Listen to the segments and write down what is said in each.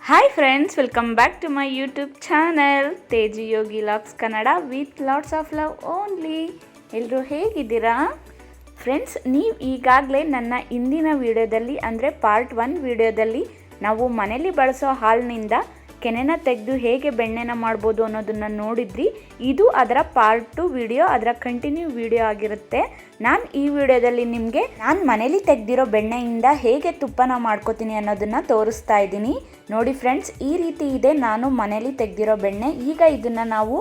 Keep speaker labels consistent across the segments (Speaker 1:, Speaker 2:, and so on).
Speaker 1: Hi friends, welcome back to my YouTube channel Teji Yogi vlogs Kannada with lots of love only. ಎಲ್ಲರೂ ಹೇಗಿದ್ದೀರಾ friends? ನೀವು ಈಗಾಗಲೇ ನನ್ನ ಇಂದಿನ ವಿಡಿಯೋದಲ್ಲಿ ಅಂದರೆ ಪಾರ್ಟ್ 1 ವಿಡಿಯೋದಲ್ಲಿ ನಾವು ಮನೇಲಿ ಬಳಸೋ ಹಾಲಿನಿಂದ ಕೆನೆನ ತೆಗೆದು ಹೇಗೆ ಬೆಣ್ಣೆನ ಮಾಡ್ಬೋದು ಅನ್ನೋದನ್ನು ನೋಡಿದ್ರಿ. ಇದು ಅದರ ಪಾರ್ಟ್ 2 ವಿಡಿಯೋ, ಅದರ ಕಂಟಿನ್ಯೂ ವಿಡಿಯೋ ಆಗಿರುತ್ತೆ. ನಾನು ಈ ವಿಡಿಯೋದಲ್ಲಿ ನಿಮಗೆ ನಾನು ಮನೇಲಿ ತೆಗೆದಿರೋ ಬೆಣ್ಣೆಯಿಂದ ಹೇಗೆ ತುಪ್ಪನ ಮಾಡ್ಕೋತೀನಿ ಅನ್ನೋದನ್ನು ತೋರಿಸ್ತಾ ಇದ್ದೀನಿ. ನೋಡಿ ಫ್ರೆಂಡ್ಸ್, ಈ ರೀತಿ ಇದೆ ನಾನು ಮನೇಲಿ ತೆಗೆದಿರೋ ಬೆಣ್ಣೆ. ಈಗ ಇದನ್ನು ನಾವು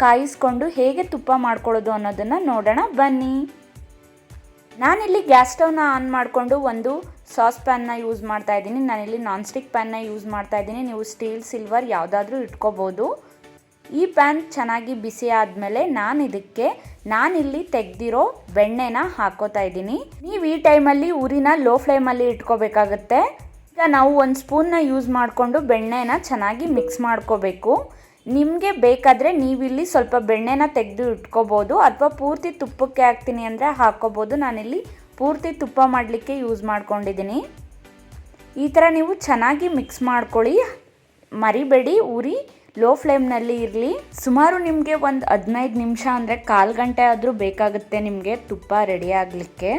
Speaker 1: ಕಾಯಿಸ್ಕೊಂಡು ಹೇಗೆ ತುಪ್ಪ ಮಾಡ್ಕೊಳ್ಳೋದು ಅನ್ನೋದನ್ನು ನೋಡೋಣ ಬನ್ನಿ. ನಾನಿಲ್ಲಿ ಗ್ಯಾಸ್ ಸ್ಟವ್ನ ಆನ್ ಮಾಡಿಕೊಂಡು ಒಂದು ಸಾಸ್ ಪ್ಯಾನ್ನ ಯೂಸ್ ಮಾಡ್ತಾ ಇದ್ದೀನಿ. ನಾನಿಲ್ಲಿ ನಾನ್ ಸ್ಟಿಕ್ ಪ್ಯಾನ್ನ ಯೂಸ್ ಮಾಡ್ತಾ ಇದ್ದೀನಿ. ನೀವು ಸ್ಟೀಲ್, ಸಿಲ್ವರ್ ಯಾವುದಾದ್ರೂ ಇಟ್ಕೋಬೋದು. ಈ ಪ್ಯಾನ್ ಚೆನ್ನಾಗಿ ಬಿಸಿ ಆದಮೇಲೆ ನಾನಿಲ್ಲಿ ತೆಗೆದಿರೋ ಬೆಣ್ಣೆನ ಹಾಕೋತಾ ಇದ್ದೀನಿ. ನೀವು ಈ ಟೈಮಲ್ಲಿ ಉರಿನ ಲೋ ಫ್ಲೇಮಲ್ಲಿ ಇಟ್ಕೋಬೇಕಾಗತ್ತೆ. ಈಗ ನಾವು ಒಂದು ಸ್ಪೂನ್ನ ಯೂಸ್ ಮಾಡಿಕೊಂಡು ಬೆಣ್ಣೆನ ಚೆನ್ನಾಗಿ ಮಿಕ್ಸ್ ಮಾಡ್ಕೋಬೇಕು. ನಿಮಗೆ ಬೇಕಾದರೆ ನೀವಿಲ್ಲಿ ಸ್ವಲ್ಪ ಬೆಣ್ಣೆನ ತೆಗೆದು ಇಟ್ಕೋಬೋದು, ಅಥವಾ ಪೂರ್ತಿ ತುಪ್ಪಕ್ಕೆ ಹಾಕ್ತೀನಿ ಅಂದರೆ ಹಾಕ್ಕೋಬೋದು. ನಾನಿಲ್ಲಿ ಪೂರ್ತಿ ತುಪ್ಪ ಮಾಡಲಿಕ್ಕೆ ಯೂಸ್ ಮಾಡ್ಕೊಂಡಿದ್ದೀನಿ. ಈ ಥರ ನೀವು ಚೆನ್ನಾಗಿ ಮಿಕ್ಸ್ ಮಾಡ್ಕೊಳ್ಳಿ, ಮರಿಬೇಡಿ. ಉರಿ ಲೋ ಫ್ಲೇಮ್ನಲ್ಲಿ ಇರಲಿ. ಸುಮಾರು ನಿಮಗೆ ಒಂದು 15 ನಿಮಿಷ ಅಂದರೆ 1/4 ಗಂಟೆ ಆದರೂ ಬೇಕಾಗುತ್ತೆ ನಿಮಗೆ ತುಪ್ಪ ರೆಡಿ ಆಗಲಿಕ್ಕೆ.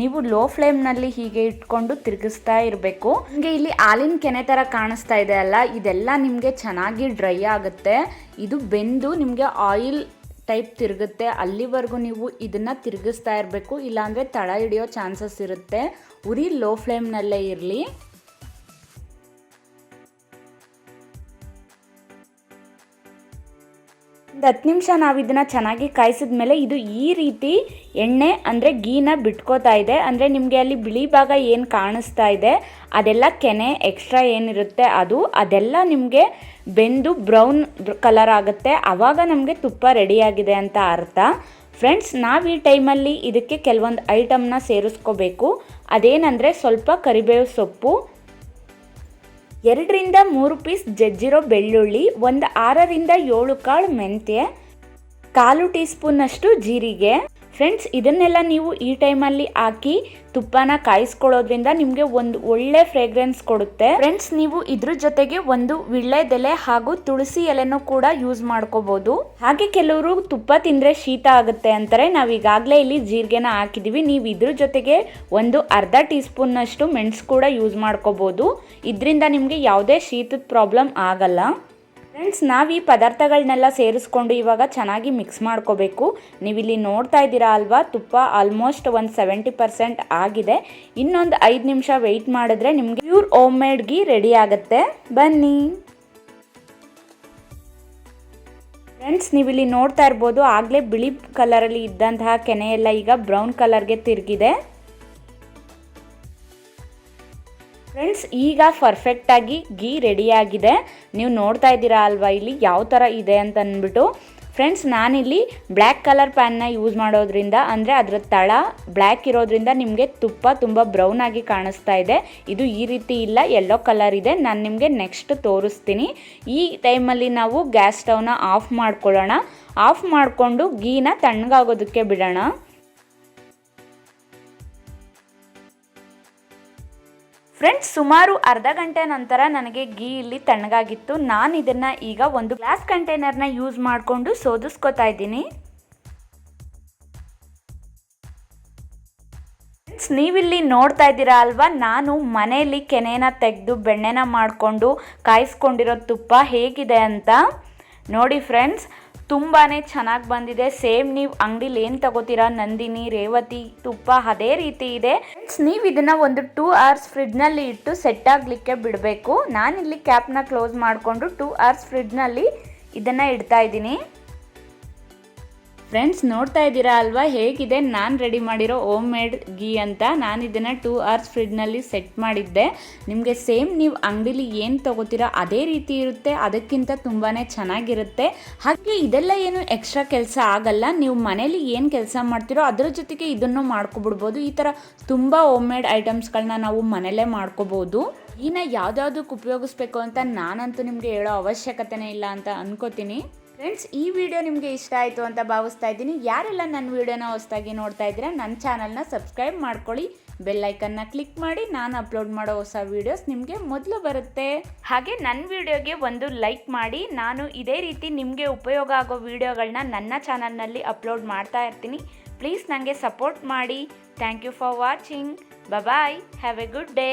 Speaker 1: ನೀವು ಲೋ ಫ್ಲೇಮ್ನಲ್ಲಿ ಹೀಗೆ ಇಟ್ಕೊಂಡು ತಿರುಗಿಸ್ತಾ ಇರಬೇಕು. ನಿಮಗೆ ಇಲ್ಲಿ ಹಾಲಿನ ಕೆನೆ ಥರ ಕಾಣಿಸ್ತಾ ಇದೆ ಅಲ್ಲ, ಇದೆಲ್ಲ ನಿಮಗೆ ಚೆನ್ನಾಗಿ ಡ್ರೈ ಆಗುತ್ತೆ. ಇದು ಬೆಂದು ನಿಮಗೆ ಆಯಿಲ್ ಟೈಪ್ ತಿರುಗುತ್ತೆ. ಅಲ್ಲಿವರೆಗೂ ನೀವು ಇದನ್ನು ತಿರುಗಿಸ್ತಾ ಇರಬೇಕು, ಇಲ್ಲಾಂದರೆ ತಳ ಹಿಡಿಯೋ ಚಾನ್ಸಸ್ ಇರುತ್ತೆ. ಉರಿ ಲೋ ಫ್ಲೇಮ್ನಲ್ಲೇ ಇರಲಿ. ಒಂದು 10 ನಿಮಿಷ ನಾವು ಇದನ್ನು ಚೆನ್ನಾಗಿ ಕಾಯಿಸಿದ ಮೇಲೆ ಇದು ಈ ರೀತಿ ಎಣ್ಣೆ ಅಂದರೆ ಗೀನ ಬಿಟ್ಕೋತಾ ಇದೆ. ಅಂದರೆ ನಿಮಗೆ ಅಲ್ಲಿ ಬಿಳಿ ಭಾಗ ಏನು ಕಾಣಿಸ್ತಾ ಇದೆ ಅದೆಲ್ಲ ಕೆನೆ ಎಕ್ಸ್ಟ್ರಾ ಏನಿರುತ್ತೆ ಅದೆಲ್ಲ ನಿಮಗೆ ಬೆಂದು ಬ್ರೌನ್ ಕಲರ್ ಆಗುತ್ತೆ. ಆವಾಗ ನಮಗೆ ತುಪ್ಪ ರೆಡಿಯಾಗಿದೆ ಅಂತ ಅರ್ಥ. ಫ್ರೆಂಡ್ಸ್, ನಾವು ಈ ಟೈಮಲ್ಲಿ ಇದಕ್ಕೆ ಕೆಲವೊಂದು ಐಟಮ್ನ ಸೇರಿಸ್ಕೋಬೇಕು. ಅದೇನೆಂದರೆ ಸ್ವಲ್ಪ ಕರಿಬೇವು ಸೊಪ್ಪು, 2 ರಿಂದ 3 ಪೀಸ್ ಜಜ್ಜಿರೋ ಬೆಳ್ಳುಳ್ಳಿ, ಒಂದು 6 ರಿಂದ 7 ಕಾಳು ಮೆಂತ್ಯ, 1/4 ಟೀ ಸ್ಪೂನಷ್ಟು ಜೀರಿಗೆ. ಫ್ರೆಂಡ್ಸ್, ಇದನ್ನೆಲ್ಲ ನೀವು ಈ ಟೈಮಲ್ಲಿ ಹಾಕಿ ತುಪ್ಪನ ಕಾಯಿಸ್ಕೊಳ್ಳೋದ್ರಿಂದ ನಿಮಗೆ ಒಂದು ಒಳ್ಳೆ ಫ್ರೇಗ್ರೆನ್ಸ್ ಕೊಡುತ್ತೆ. ಫ್ರೆಂಡ್ಸ್, ನೀವು ಇದ್ರ ಜೊತೆಗೆ ಒಂದು ವಿಳ್ಳೆದೆಲೆ ಹಾಗೂ ತುಳಸಿ ಎಲೆನೂ ಕೂಡ ಯೂಸ್ ಮಾಡ್ಕೋಬಹುದು. ಹಾಗೆ ಕೆಲವರು ತುಪ್ಪ ತಿಂದರೆ ಶೀತ ಆಗುತ್ತೆ ಅಂತಾರೆ. ನಾವು ಈಗಾಗಲೇ ಇಲ್ಲಿ ಜೀರಿಗೆನ ಹಾಕಿದ್ದೀವಿ. ನೀವು ಇದ್ರ ಜೊತೆಗೆ ಒಂದು ಅರ್ಧ ಟೀ ಸ್ಪೂನ್ನಷ್ಟು ಮೆಣಸು ಕೂಡ ಯೂಸ್ ಮಾಡ್ಕೋಬಹುದು. ಇದರಿಂದ ನಿಮಗೆ ಯಾವುದೇ ಶೀತದ ಪ್ರಾಬ್ಲಮ್ ಆಗಲ್ಲ. ಫ್ರೆಂಡ್ಸ್, ನಾವು ಈ ಪದಾರ್ಥಗಳನ್ನೆಲ್ಲ ಸೇರಿಸ್ಕೊಂಡು ಇವಾಗ ಚೆನ್ನಾಗಿ ಮಿಕ್ಸ್ ಮಾಡ್ಕೋಬೇಕು. ನೀವಿಲ್ಲಿ ನೋಡ್ತಾ ಇದ್ದೀರಾ ಅಲ್ವಾ, ತುಪ್ಪ ಆಲ್ಮೋಸ್ಟ್ ಒಂದು 70% ಆಗಿದೆ. ಇನ್ನೊಂದು 5 ನಿಮಿಷ ವೆಯ್ಟ್ ಮಾಡಿದ್ರೆ ನಿಮಗೆ pure home made ghee ready ಆಗುತ್ತೆ. ಬನ್ನಿ ಫ್ರೆಂಡ್ಸ್, ನೀವಿಲ್ಲಿ ನೋಡ್ತಾ ಇರ್ಬೋದು, ಆಗಲೇ ಬಿಳಿ ಕಲರಲ್ಲಿ ಇದ್ದಂತಹ ಕೆನೆ ಎಲ್ಲ ಈಗ ಬ್ರೌನ್ ಕಲರ್ಗೆ ತಿರುಗಿದೆ. ಫ್ರೆಂಡ್ಸ್, ಈಗ ಪರ್ಫೆಕ್ಟಾಗಿ ಗೀ ರೆಡಿಯಾಗಿದೆ. ನೀವು ನೋಡ್ತಾ ಇದ್ದೀರಾ ಅಲ್ವಾ ಇಲ್ಲಿ ಯಾವ ಥರ ಇದೆ ಅಂತ ಅಂದ್ಬಿಟ್ಟು. ಫ್ರೆಂಡ್ಸ್, ನಾನಿಲ್ಲಿ ಬ್ಲ್ಯಾಕ್ ಕಲರ್ ಪ್ಯಾನ್ನ ಯೂಸ್ ಮಾಡೋದ್ರಿಂದ, ಅಂದರೆ ಅದರ ತಳ ಬ್ಲ್ಯಾಕ್ ಇರೋದ್ರಿಂದ ನಿಮಗೆ ತುಪ್ಪ ತುಂಬ ಬ್ರೌನ್ ಆಗಿ ಕಾಣಿಸ್ತಾ ಇದೆ. ಇದು ಈ ರೀತಿ ಇಲ್ಲ, ಯೆಲ್ಲೋ ಕಲರ್ ಇದೆ. ನಾನು ನಿಮಗೆ ನೆಕ್ಸ್ಟ್ ತೋರಿಸ್ತೀನಿ. ಈ ಟೈಮಲ್ಲಿ ನಾವು ಗ್ಯಾಸ್ ಸ್ಟವ್ನ ಆಫ್ ಮಾಡ್ಕೊಳ್ಳೋಣ. ಆಫ್ ಮಾಡಿಕೊಂಡು ಗೀನ ತಣ್ಣಗಾಗೋದಕ್ಕೆ ಬಿಡೋಣ. ಫ್ರೆಂಡ್ಸ್, ಸುಮಾರು ಅರ್ಧ ಗಂಟೆ ನಂತರ ನನಗೆ ಗೀ ಇಲ್ಲಿ ತಣ್ಣಗಾಗಿತ್ತು. ನಾನು ಇದನ್ನು ಈಗ ಒಂದು ಗ್ಲಾಸ್ ಕಂಟೈನರ್ನ ಯೂಸ್ ಮಾಡಿಕೊಂಡು ಸೋದಿಸ್ಕೊತಾ ಇದ್ದೀನಿ. ಫ್ರೆಂಡ್ಸ್, ನೀವಿಲ್ಲಿ ನೋಡ್ತಾ ಇದ್ದೀರಾ ಅಲ್ವಾ, ನಾನು ಮನೆಯಲ್ಲಿ ಕೆನೆನ ತೆಗೆದು ಬೆಣ್ಣೆನ ಮಾಡಿಕೊಂಡು ಕಾಯಿಸ್ಕೊಂಡಿರೋ ತುಪ್ಪ ಹೇಗಿದೆ ಅಂತ ನೋಡಿ. ಫ್ರೆಂಡ್ಸ್, ತುಂಬಾ ಚೆನ್ನಾಗಿ ಬಂದಿದೆ. ಸೇಮ್ ನೀವು ಅಂಗಡಿಲಿ ಏನು ತಗೋತೀರಾ, ನಂದಿನಿ, ರೇವತಿ ತುಪ್ಪ ಅದೇ ರೀತಿ ಇದೆ. ಫ್ರೆಂಡ್ಸ್, ನೀವು ಇದನ್ನು ಒಂದು 2 ಅವರ್ಸ್ ಫ್ರಿಡ್ಜ್ನಲ್ಲಿ ಇಟ್ಟು ಸೆಟ್ ಆಗಲಿಕ್ಕೆ ಬಿಡಬೇಕು. ನಾನಿಲ್ಲಿ ಕ್ಯಾಪ್ನ ಕ್ಲೋಸ್ ಮಾಡಿಕೊಂಡು 2 ಅವರ್ಸ್ ಫ್ರಿಡ್ಜ್ನಲ್ಲಿ ಇದನ್ನು ಇಡ್ತಾ ಇದ್ದೀನಿ. ಫ್ರೆಂಡ್ಸ್, ನೋಡ್ತಾ ಇದ್ದೀರಾ ಅಲ್ವಾ ಹೇಗಿದೆ ನಾನು ರೆಡಿ ಮಾಡಿರೋ ಹೋಮ್ ಮೇಡ್ ಗೀ ಅಂತ. ನಾನು ಇದನ್ನು 2 ಅವರ್ಸ್ ಫ್ರಿಡ್ಜ್ನಲ್ಲಿ ಸೆಟ್ ಮಾಡಿದ್ದೆ. ನಿಮಗೆ ಸೇಮ್ ನೀವು ಅಂಗಡಿಲಿ ಏನು ತೊಗೋತೀರಾ ಅದೇ ರೀತಿ ಇರುತ್ತೆ, ಅದಕ್ಕಿಂತ ತುಂಬಾ ಚೆನ್ನಾಗಿರುತ್ತೆ. ಹಾಗೆ ಇದೆಲ್ಲ ಏನು ಎಕ್ಸ್ಟ್ರಾ ಕೆಲಸ ಆಗಲ್ಲ. ನೀವು ಮನೇಲಿ ಏನು ಕೆಲಸ ಮಾಡ್ತೀರೋ ಅದರ ಜೊತೆಗೆ ಇದನ್ನು ಮಾಡ್ಕೊಬಿಡ್ಬೋದು. ಈ ಥರ ತುಂಬ ಹೋಮ್ ಮೇಡ್ ಐಟಮ್ಸ್ಗಳನ್ನ ನಾವು ಮನೆಯಲ್ಲೇ ಮಾಡ್ಕೋಬೋದು. ಈನ ಯಾವುದ್ಯಾವುದಕ್ಕೆ ಉಪಯೋಗಿಸ್ಬೇಕು ಅಂತ ನಾನಂತೂ ನಿಮಗೆ ಹೇಳೋ ಅವಶ್ಯಕತೆನೇ ಇಲ್ಲ ಅಂತ ಅನ್ಕೋತೀನಿ. ಫ್ರೆಂಡ್ಸ್, ಈ ವಿಡಿಯೋ ನಿಮಗೆ ಇಷ್ಟ ಆಯಿತು ಅಂತ ಭಾವಿಸ್ತಾ ಇದ್ದೀನಿ. ಯಾರೆಲ್ಲ ನನ್ನ ವಿಡಿಯೋನ ಹೊಸದಾಗಿ ನೋಡ್ತಾ ಇದ್ದೀರಾ ನನ್ನ ಚಾನಲ್ನ ಸಬ್ಸ್ಕ್ರೈಬ್ ಮಾಡ್ಕೊಳ್ಳಿ, ಬೆಲ್ಲೈಕನ್ನ ಕ್ಲಿಕ್ ಮಾಡಿ. ನಾನು ಅಪ್ಲೋಡ್ ಮಾಡೋ ಹೊಸ ವೀಡಿಯೋಸ್ ನಿಮಗೆ ಮೊದಲು ಬರುತ್ತೆ. ಹಾಗೆ ನನ್ನ ವಿಡಿಯೋಗೆ ಒಂದು ಲೈಕ್ ಮಾಡಿ. ನಾನು ಇದೇ ರೀತಿ ನಿಮಗೆ ಉಪಯೋಗ ಆಗೋ ವಿಡಿಯೋಗಳನ್ನ ನನ್ನ ಚಾನಲ್ನಲ್ಲಿ ಅಪ್ಲೋಡ್ ಮಾಡ್ತಾ ಇರ್ತೀನಿ. ಪ್ಲೀಸ್ ನನಗೆ ಸಪೋರ್ಟ್ ಮಾಡಿ. Thank you for watching. Bye. Have a good day.